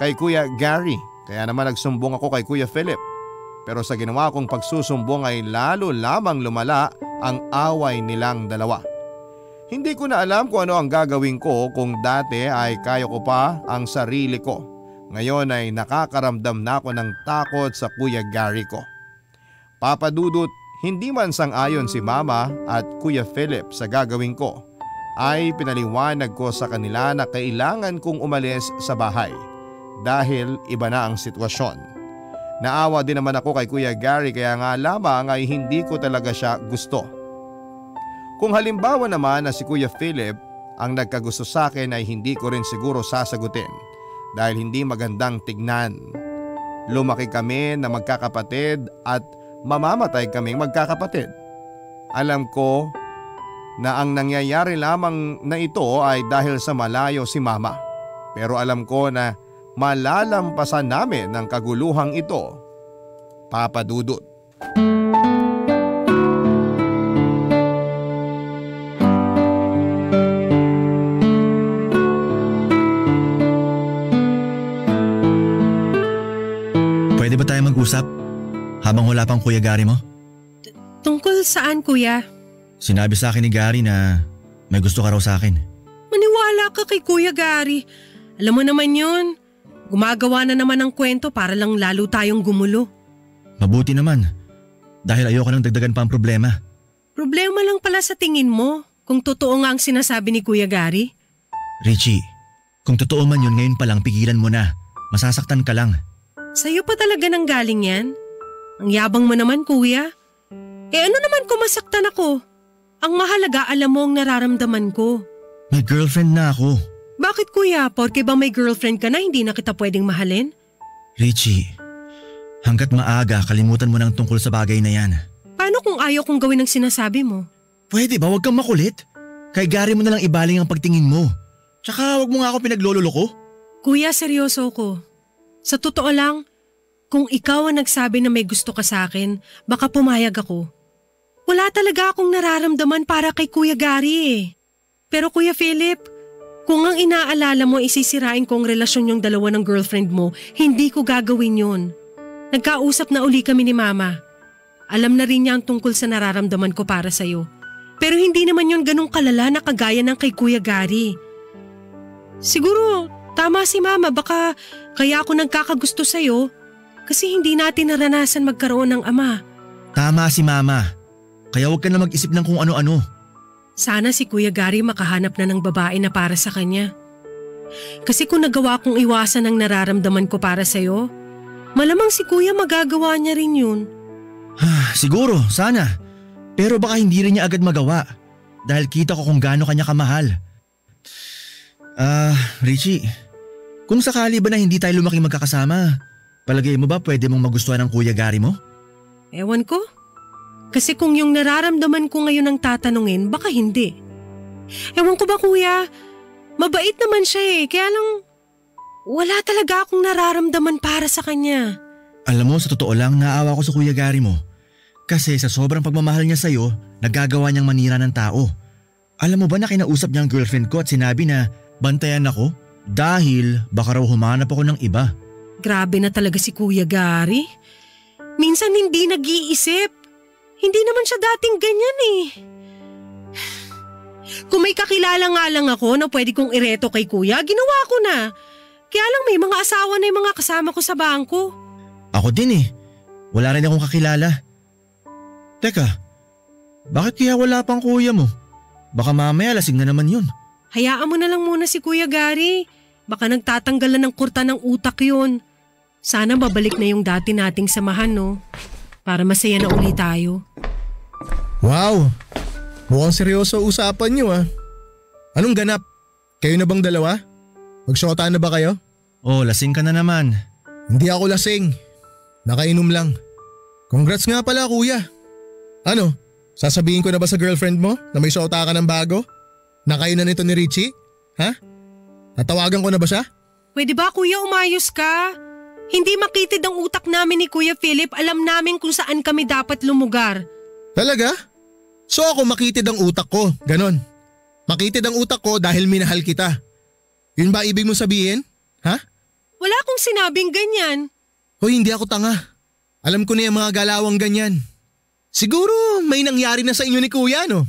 kay Kuya Gary kaya naman nagsumbong ako kay Kuya Philip. Pero sa ginawa kong pagsusumbong ay lalo lamang lumala ang away nilang dalawa. Hindi ko na alam kung ano ang gagawin ko kung dati ay kaya ko pa ang sarili ko. Ngayon ay nakakaramdam na ako ng takot sa Kuya Gary ko. Papa Dudut, hindi man sang-ayon si Mama at Kuya Philip sa gagawin ko, ay pinaliwanag ko sa kanila na kailangan kong umalis sa bahay dahil iba na ang sitwasyon. Naawa din naman ako kay Kuya Gary kaya nga lamang ay hindi ko talaga siya gusto. Kung halimbawa naman na si Kuya Philip ang nagkagusto sa akin ay hindi ko rin siguro sasagutin dahil hindi magandang tignan. Lumaki kami na magkakapatid at mamamatay kaming magkakapatid. Alam ko na ang nangyayari lamang na ito ay dahil sa malayo si Mama. Pero alam ko na malalampasan namin ang kaguluhang ito, Papa Dudut. Pwede ba tayo mag-usap habang wala pang Kuya Gary mo? Tungkol saan, kuya? Sinabi sa akin ni Gary na may gusto ka raw sa akin. Maniwala ka kay Kuya Gary. Alam mo naman yun. Gumagawa na naman ng kwento para lang lalo tayong gumulo. Mabuti naman, dahil ayoko nang dagdagan pa ang problema. Problema lang pala sa tingin mo kung totoo nga ang sinasabi ni Kuya Gary. Richie, kung totoo man yun ngayon pa lang pigilan mo na. Masasaktan ka lang. Sa'yo pa talaga nang galing yan? Ang yabang mo naman, kuya. Ano naman kung masaktan ako? Ang mahalaga alam mo ang nararamdaman ko. May girlfriend na ako. Bakit kuya? Porke ba may girlfriend ka na hindi na kita pwedeng mahalin? Richie, hanggat maaga kalimutan mo nang tungkol sa bagay na yan. Paano kung ayaw kong gawin ang sinasabi mo? Pwede ba wag kang makulit? Kay Gary mo na lang ibaling ang pagtingin mo. Tsaka wag mo nga ako pinaglololoko. Kuya, seryoso ko. Sa totoo lang, kung ikaw ang nagsabi na may gusto ka sa akin, baka pumayag ako. Wala talaga akong nararamdaman para kay Kuya Gary eh. Pero Kuya Philip, kung ang inaalala mo isisirain ko ang relasyon yung dalawa ng girlfriend mo, hindi ko gagawin yun. Nagkausap na uli kami ni Mama. Alam na rin niya ang tungkol sa nararamdaman ko para sa'yo. Pero hindi naman yun ganong kalala na kagaya ng kay Kuya Gary. Siguro, tama si Mama, baka kaya ako nagkakagusto sa'yo kasi hindi natin naranasan magkaroon ng ama. Tama si Mama. Kaya huwag ka na mag-isip ng kung ano-ano. Sana si Kuya Gary makahanap na ng babae na para sa kanya. Kasi kung nagawa kong iwasan ang nararamdaman ko para sa'yo, malamang si Kuya magagawa niya rin yun. Siguro, sana. Pero baka hindi rin niya agad magawa. Dahil kita ko kung gaano kanya kamahal. Richie, kung sakali ba na hindi tayo lumaki magkakasama, palagay mo ba pwede mong magustuhan ng Kuya Gary mo? Ewan ko. Kasi kung yung nararamdaman ko ngayon ang tatanungin, baka hindi. Ewan ko ba kuya, mabait naman siya eh, kaya lang wala talaga akong nararamdaman para sa kanya. Alam mo, sa totoo lang, naawa ko sa Kuya Gary mo. Kasi sa sobrang pagmamahal niya sa'yo, nagagawa niyang manira ng tao. Alam mo ba na kinausap niya ang girlfriend ko at sinabi na bantayan ako dahil baka raw humanap ako ng iba. Grabe na talaga si Kuya Gary. Minsan hindi nag-iisip. Hindi naman siya dating ganyan eh. Kung may kakilala nga lang ako na pwede kong ireto kay kuya, ginawa ko na. Kaya lang may mga asawa na yung mga kasama ko sa bangko. Ako din eh. Wala rin akong kakilala. Teka, bakit kaya wala pang kuya mo? Baka mamaya lasing na naman yun. Hayaan mo na lang muna si Kuya Gary. Baka nagtatanggalan ng kurta ng utak yun. Sana babalik na yung dati nating samahan no. Para masaya na uli tayo. Wow! Mukhang seryoso usapan niyo ah. Anong ganap? Kayo na bang dalawa? Magsyota na ba kayo? Oh, lasing ka na naman. Hindi ako lasing. Nakainom lang. Congrats nga pala kuya. Ano? Sasabihin ko na ba sa girlfriend mo na may syota ka ng bago? Na kayo na nito ni Richie? Ha? Natawagan ko na ba siya? Pwede ba kuya umayos ka? Hindi makitid ang utak namin ni Kuya Philip, alam namin kung saan kami dapat lumugar. Talaga? So ako makitid ang utak ko, ganon. Makitid ang utak ko dahil minahal kita. Yun ba ibig mo sabihin? Ha? Wala akong sinabing ganyan. Hoy, hindi ako tanga. Alam ko na yung mga galawang ganyan. Siguro may nangyari na sa inyo ni Kuya, no?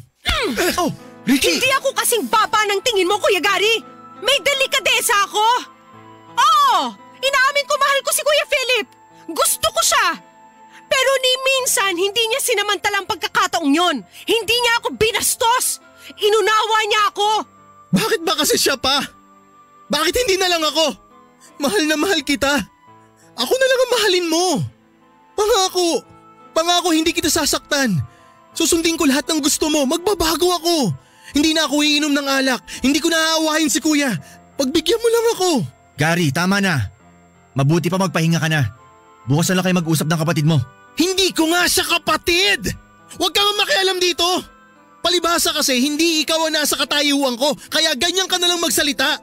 Oh, Richie! Hindi ako kasing baba ng tingin mo, Kuya Gary. May delikadesa ako. Oo! Inaamin ko mahal ko si Kuya Philip. Gusto ko siya. Pero ni minsan hindi niya sinamantalang pagkakataong yon. Hindi niya ako binastos. Inunawa niya ako. Bakit ba kasi siya pa? Bakit hindi na lang ako? Mahal na mahal kita. Ako na lang ang mahalin mo. Pangako. Pangako hindi kita sasaktan. Susundin ko lahat ng gusto mo. Magbabago ako. Hindi na ako iinom ng alak. Hindi ko naaawahin si Kuya. Pagbigyan mo lang ako. Gary, tama na. Mabuti pa magpahinga ka na. Bukas na lang kayo mag-usap ng kapatid mo. Hindi ko nga siya kapatid! Huwag kang makialam dito! Palibhasa kasi hindi ikaw ang nasa katayuan ko kaya ganyan ka na lang magsalita.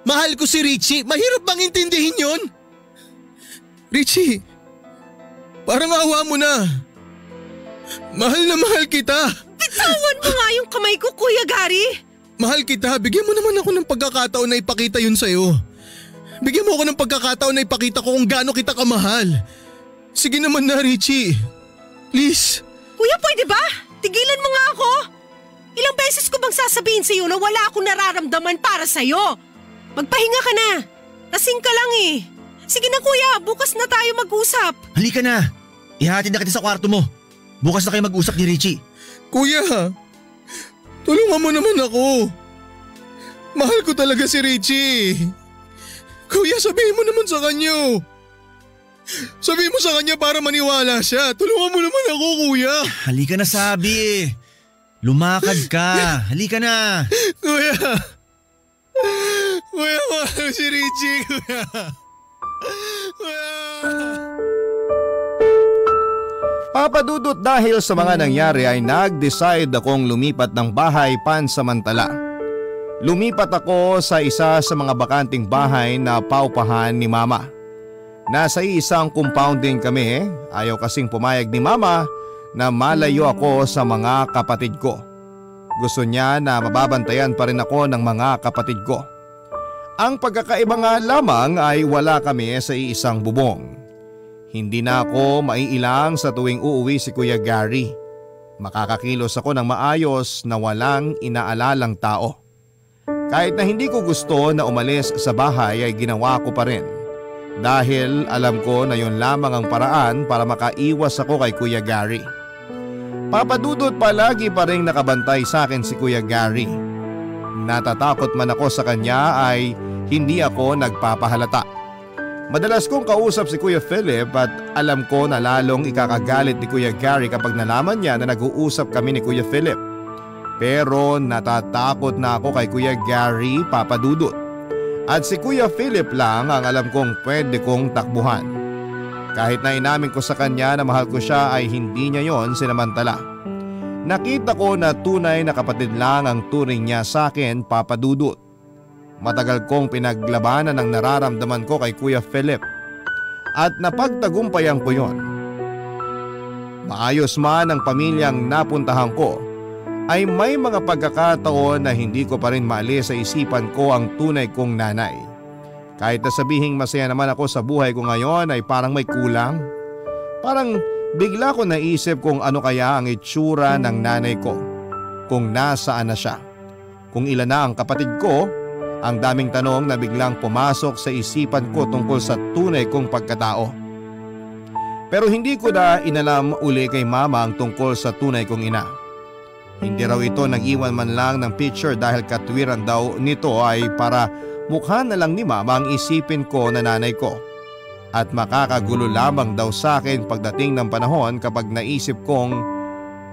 Mahal ko si Richie, mahirap bang intindihin yon? Richie, parang awa mo na. Mahal na mahal kita. Bitawan mo nga yung kamay ko, Kuya Gary. Mahal kita, bigyan mo naman ako ng pagkakataon na ipakita yun sa'yo. Bigyan mo ako ng pagkakataon na ipakita ko kung gaano kita kamahal. Sige naman na, Richie. Please. Kuya, pwede ba? Tigilan mo nga ako. Ilang beses ko bang sasabihin sa'yo na wala akong nararamdaman para sa'yo? Magpahinga ka na. Lasing ka lang eh. Sige na kuya, bukas na tayo mag-usap. Halika na. Ihatid na kita sa kwarto mo. Bukas na kayo mag-usap ni Richie. Kuya, tulungan mo naman ako. Mahal ko talaga si Richie. Kuya, sabihin mo naman sa kanya. Sabihin mo sa kanya para maniwala siya. Tulungan mo naman ako, kuya. Halika na sabi. Lumakad ka. Halika na. Kuya. Kuya, mahal si Richie, kuya. Kuya. Papadudot dahil sa mga nangyari ay nag-decide akong lumipat ng bahay pansamantala. Lumipat ako sa isa sa mga bakanting bahay na paupahan ni Mama. Nasa isang compound din kami, ayaw kasing pumayag ni Mama na malayo ako sa mga kapatid ko. Gusto niya na mababantayan pa rin ako ng mga kapatid ko. Ang pagkakaiba nga lamang ay wala kami sa iisang bubong. Hindi na ako maiilang sa tuwing uuwi si Kuya Gary. Makakakilos ako ng maayos na walang inaalalang tao. Kahit na hindi ko gusto na umalis sa bahay ay ginawa ko pa rin. Dahil alam ko na yun lamang ang paraan para makaiwas ako kay Kuya Gary. Papadudot palagi pa rin nakabantay sa akin si Kuya Gary. Natatakot man ako sa kanya ay hindi ako nagpapahalata. Madalas kong kausap si Kuya Philip at alam ko na lalong ikakagalit ni Kuya Gary kapag nalaman niya na nag-uusap kami ni Kuya Philip. Pero natatakot na ako kay Kuya Gary, Papadudot. At si Kuya Philip lang ang alam kong pwede kong takbuhan. Kahit na inamin ko sa kanya na mahal ko siya ay hindi niya yon sinamantala. Nakita ko na tunay na kapatid lang ang turing niya sa akin, Papadudot. Matagal kong pinaglabanan ang nararamdaman ko kay Kuya Philip. At napagtagumpayan ko yon. Maayos man ang pamilyang napuntahan ko, ay may mga pagkakataon na hindi ko pa rin maalis sa isipan ko ang tunay kong nanay. Kahit na sabihing masaya naman ako sa buhay ko ngayon ay parang may kulang. Parang bigla ko naisip kung ano kaya ang itsura ng nanay ko. Kung nasaan na siya. Kung ilan na ang kapatid ko, ang daming tanong na biglang pumasok sa isipan ko tungkol sa tunay kong pagkatao. Pero hindi ko na inalam uli kay Mama ang tungkol sa tunay kong ina. Hindi raw ito nag-iwan man lang ng picture dahil katwiran daw nito ay para mukha na lang ni Mama ang isipin ko na nanay ko. At makakagulo lamang daw sa akin pagdating ng panahon kapag naisip kong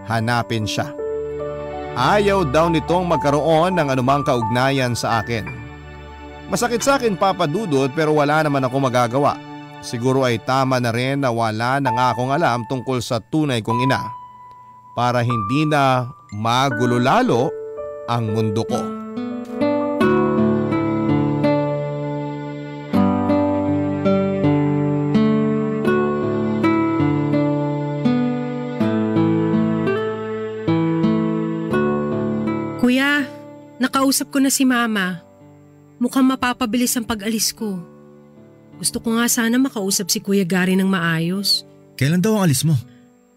hanapin siya. Ayaw daw nitong magkaroon ng anumang kaugnayan sa akin. Masakit sa akin, Papadudot, pero wala naman ako magagawa. Siguro ay tama na rin na wala na nga akong alam tungkol sa tunay kong ina. Para hindi na magulo lalo ang mundo ko. Kuya, nakausap ko na si Mama. Mukhang mapapabilis ang pag-alis ko. Gusto ko nga sana makausap si Kuya Gary ng maayos. Kailan daw ang alis mo?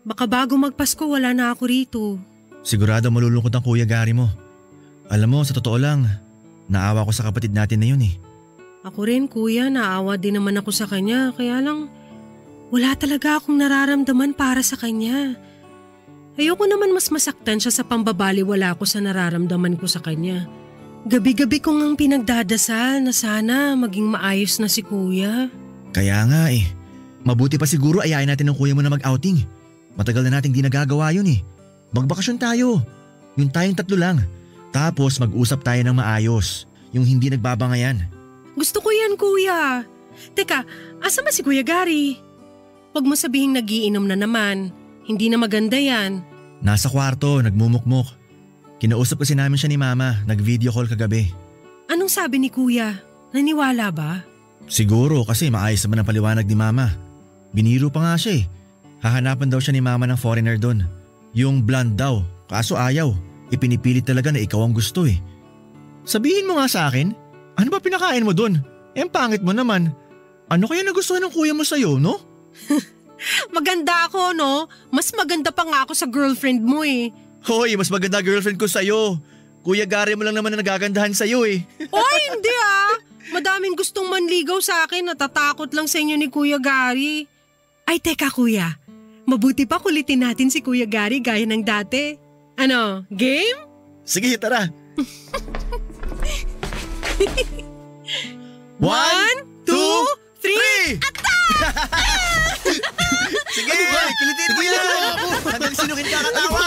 Baka bago magpasko wala na ako rito. Sigurado malulungkot ang Kuya Gary mo. Alam mo, sa totoo lang, naawa ko sa kapatid natin na yun eh. Ako rin kuya, naawa din naman ako sa kanya. Kaya lang, wala talaga akong nararamdaman para sa kanya. Ayoko naman mas masaktan siya sa pambabaliwala ko sa nararamdaman ko sa kanya. Gabi-gabi ko ngang pinagdadasal na sana maging maayos na si kuya. Kaya nga eh. Mabuti pa siguro ayayin natin ng kuya mo na mag-outing. Matagal na nating di nagagawa yun eh. Magbakasyon tayo. Yung tayong tatlo lang. Tapos mag-usap tayo ng maayos. Yung hindi nagbabangayan. Gusto ko yan kuya. Teka, asa ba si Kuya Gary? Huwag mo sabihing nagiinom na naman. Hindi na maganda yan. Nasa kwarto, nagmumukmok. Kinausap kasi namin siya ni Mama, nag-video call kagabi. Anong sabi ni Kuya? Naniwala ba? Siguro kasi maayos naman ang paliwanag ni Mama. Biniro pa nga siya eh. Hahanapan daw siya ni Mama ng foreigner doon. Yung blonde daw, kaso ayaw. Ipinipilit talaga na ikaw ang gusto eh. Sabihin mo nga sa akin, ano ba pinakain mo doon? Ang pangit mo naman. Ano kaya nagustuhan ng kuya mo sa'yo, no? Maganda ako, no? Mas maganda pa nga ako sa girlfriend mo eh. Hoy, mas maganda girlfriend ko sa'yo. Kuya Gary mo lang naman na nagagandahan sa'yo eh. Oy, hindi ah! Madaming gustong manligaw sa akin, natatakot lang sa inyo ni Kuya Gary. Ay teka kuya, mabuti pa kulitin natin si Kuya Gary gaya ng dati. Ano, game? Sige, tara. 1, 2, 3! Sige, kilitin mo yan! Hanggang sinukin ka katawa!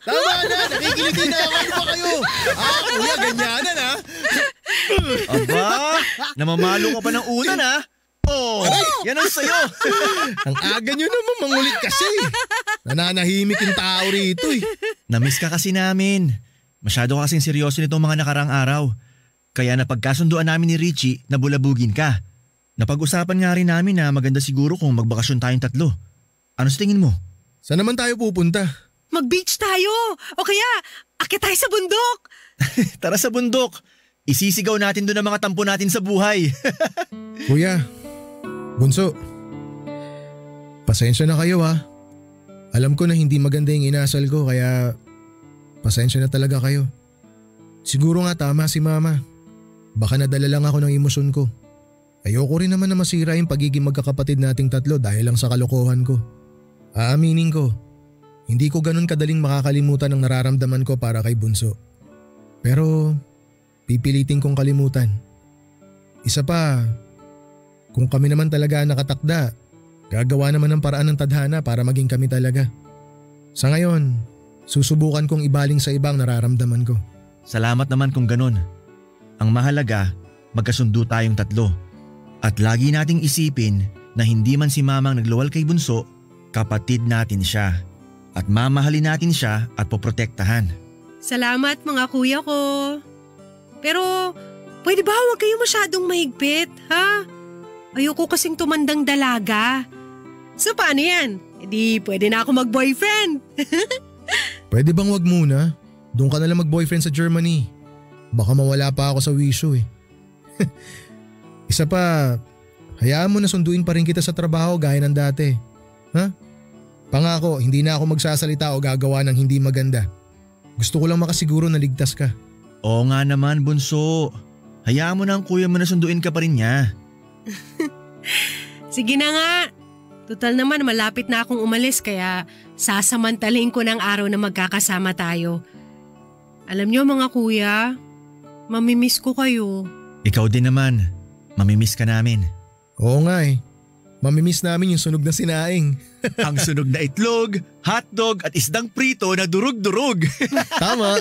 Tama na, nakikiliti na ako. Ano ba kayo? Kuya, ganyanan ha? Aba, namamalo ka pa ng una na. Oh, yan ang sayo. Ang aga nyo naman mangulit kasi. Nananahimik yung tao rito eh. Namiss ka kasi namin. Masyado kasing seryoso nitong mga nakarang araw. Kaya napagkasunduan namin ni Richie na bulabugin ka. Napag-usapan nga rin namin na maganda siguro kung magbakasyon tayong tatlo. Ano sa tingin mo? Saan naman tayo pupunta? Mag-beach tayo! O kaya, akit tayo sa bundok! Tara sa bundok. Isisigaw natin doon ang mga tampo natin sa buhay. Kuya, Bunso, pasensya na kayo ha. Alam ko na hindi maganda yung inasal ko kaya pasensya na talaga kayo. Siguro nga tama si Mama. Baka nadala lang ako ng emosyon ko. Ayoko rin naman na masira yung pagiging magkakapatid nating tatlo dahil lang sa kalokohan ko. Aaminin ko, hindi ko ganun kadaling makakalimutan ang nararamdaman ko para kay Bunso. Pero pipilitin kong kalimutan. Isa pa, kung kami naman talaga nakatakda, gagawa naman ng paraan ng tadhana para maging kami talaga. Sa ngayon, susubukan kong ibaling sa ibang nararamdaman ko. Salamat naman kung ganun. Ang mahalaga, magkasundo tayong tatlo. At lagi nating isipin na hindi man si Mamang nagluwal kay Bunso, kapatid natin siya. At mamahalin natin siya at poprotektahan. Salamat mga kuya ko. Pero, pwede ba huwag kayo masyadong mahigpit, ha? Ayoko kasing tumandang dalaga. So paano yan? E di pwede na ako mag-boyfriend. Pwede bang wag muna? Doon ka nalang mag-boyfriend sa Germany. Baka mawala pa ako sa wisyo eh. Isa pa, hayaan mo na sunduin pa rin kita sa trabaho gaya ng dati. Ha? Pangako, hindi na ako magsasalita o gagawa ng hindi maganda. Gusto ko lang makasiguro na ligtas ka. Oo nga naman, Bunso. Hayaan mo na ang kuya mo na sunduin ka pa rin niya. Sige na nga. Total naman malapit na akong umalis kaya sasamantalin ko ng araw na magkakasama tayo. Alam niyo mga kuya, mamimiss ko kayo. Ikaw din naman. Mamimiss ka namin. Oo nga eh. Mamimiss namin yung sunog na sinaing. Ang sunog na itlog, hotdog at isdang prito na durug-durug. Tama.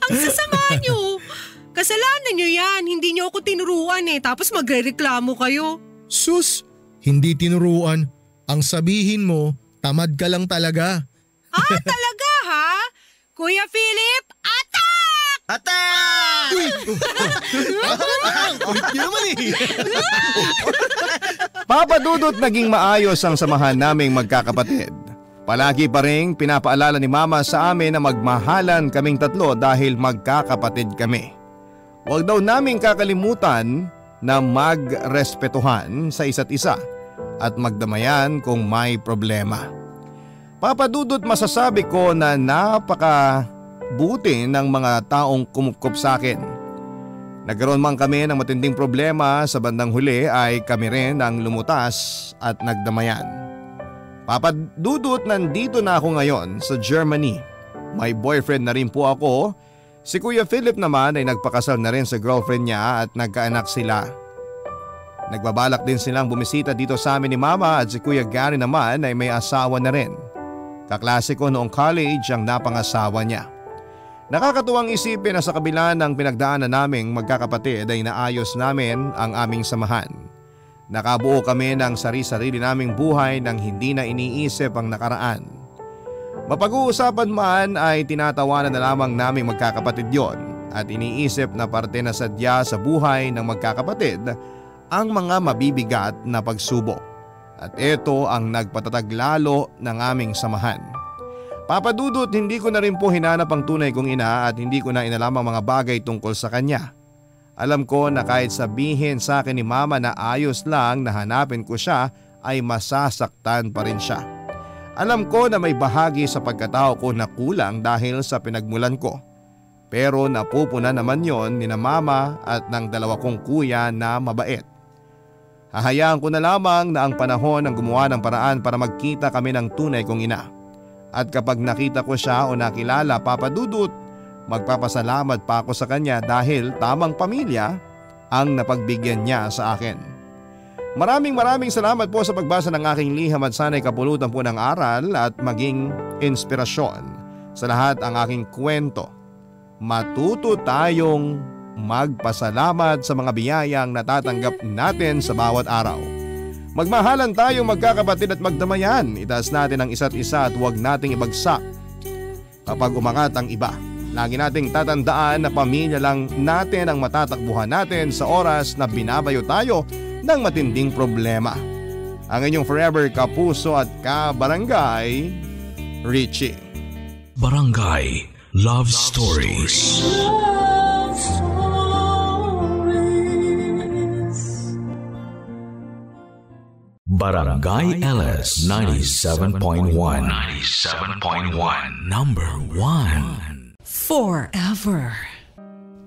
Ang sasama niyo. Kasalanan niyo yan. Hindi niyo ako tinuruan eh. Tapos magrereklamo kayo. Sus, hindi tinuruan. Ang sabihin mo, tamad ka lang talaga. Ah, talaga ha? Kuya Philip, attack! Attack! Kulit niyo naman eh. Papa Dudut, naging maayos ang samahan naming magkakapatid. Palagi pa rin pinapaalala ni Mama sa amin na magmahalan kaming tatlo dahil magkakapatid kami. Huwag daw naming kakalimutan na magrespetuhan sa isa't isa at magdamayan kung may problema. Papa Dudut, masasabi ko na napakabuti ng mga taong kumupkop sa akin. Nagkaroon man kami ng matinding problema, sa bandang huli ay kami rin ang lumutas at nagdamayan. Papa Dudut, nandito na ako ngayon sa Germany. May boyfriend na rin po ako. Si Kuya Philip naman ay nagpakasal na rin sa girlfriend niya at nagkaanak sila. Nagbabalak din silang bumisita dito sa amin ni Mama at si Kuya Gary naman ay may asawa na rin. Kaklase ko noong college ang napangasawa niya. Nakakatuwang isipin na sa kabila ng pinagdaanan naming magkakapatid ay naayos namin ang aming samahan. Nakabuo kami ng sari-sarili naming buhay nang hindi na iniisip ang nakaraan. Mapag-uusapan man ay tinatawanan na lamang naming magkakapatid yon at iniisip na parte na sadya sa buhay ng magkakapatid ang mga mabibigat na pagsubok. At ito ang nagpatatag lalo ng aming samahan. Papa Dudut, hindi ko na rin po hinanap ang tunay kong ina at hindi ko na inalam ang mga bagay tungkol sa kanya. Alam ko na kahit sabihin sa akin ni Mama na ayos lang na hanapin ko siya ay masasaktan pa rin siya. Alam ko na may bahagi sa pagkatao ko na kulang dahil sa pinagmulan ko. Pero napupuna naman yon ni na Mama at ng dalawa kong kuya na mabait. Hahayaan ko na lamang na ang panahon ang gumawa ng paraan para magkita kami ng tunay kong ina. At kapag nakita ko siya o nakilala, Papa Dudut, magpapasalamat pa ako sa kanya dahil tamang pamilya ang napagbigyan niya sa akin. Maraming salamat po sa pagbasa ng aking liham at sana'y kapulutan po ng aral at maging inspirasyon sa lahat ang aking kwento. Matuto tayong magpasalamat sa mga biyayang natatanggap natin sa bawat araw. Magmahalan tayong magkakapatid at magdamayan. Itaas natin ang isa't isa at huwag nating ibagsak kapag umangat ang iba. Lagi nating tatandaan na pamilya lang natin ang matatakbuhan natin sa oras na binabayo tayo ng matinding problema. Ang inyong forever kapuso at kabarangay, Richie. Barangay Love Stories. Love Stories. Barangay LS 97.1. 97.1. Number 1. Forever.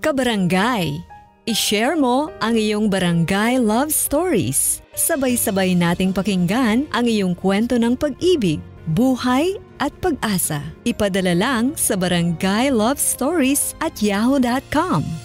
Kabarangay, i-share mo ang iyong barangay love stories. Sabay-sabay nating pakinggan ang iyong kwento ng pag-ibig, buhay at pag-asa. Ipadala lang sa barangaylovestories@yahoo.com.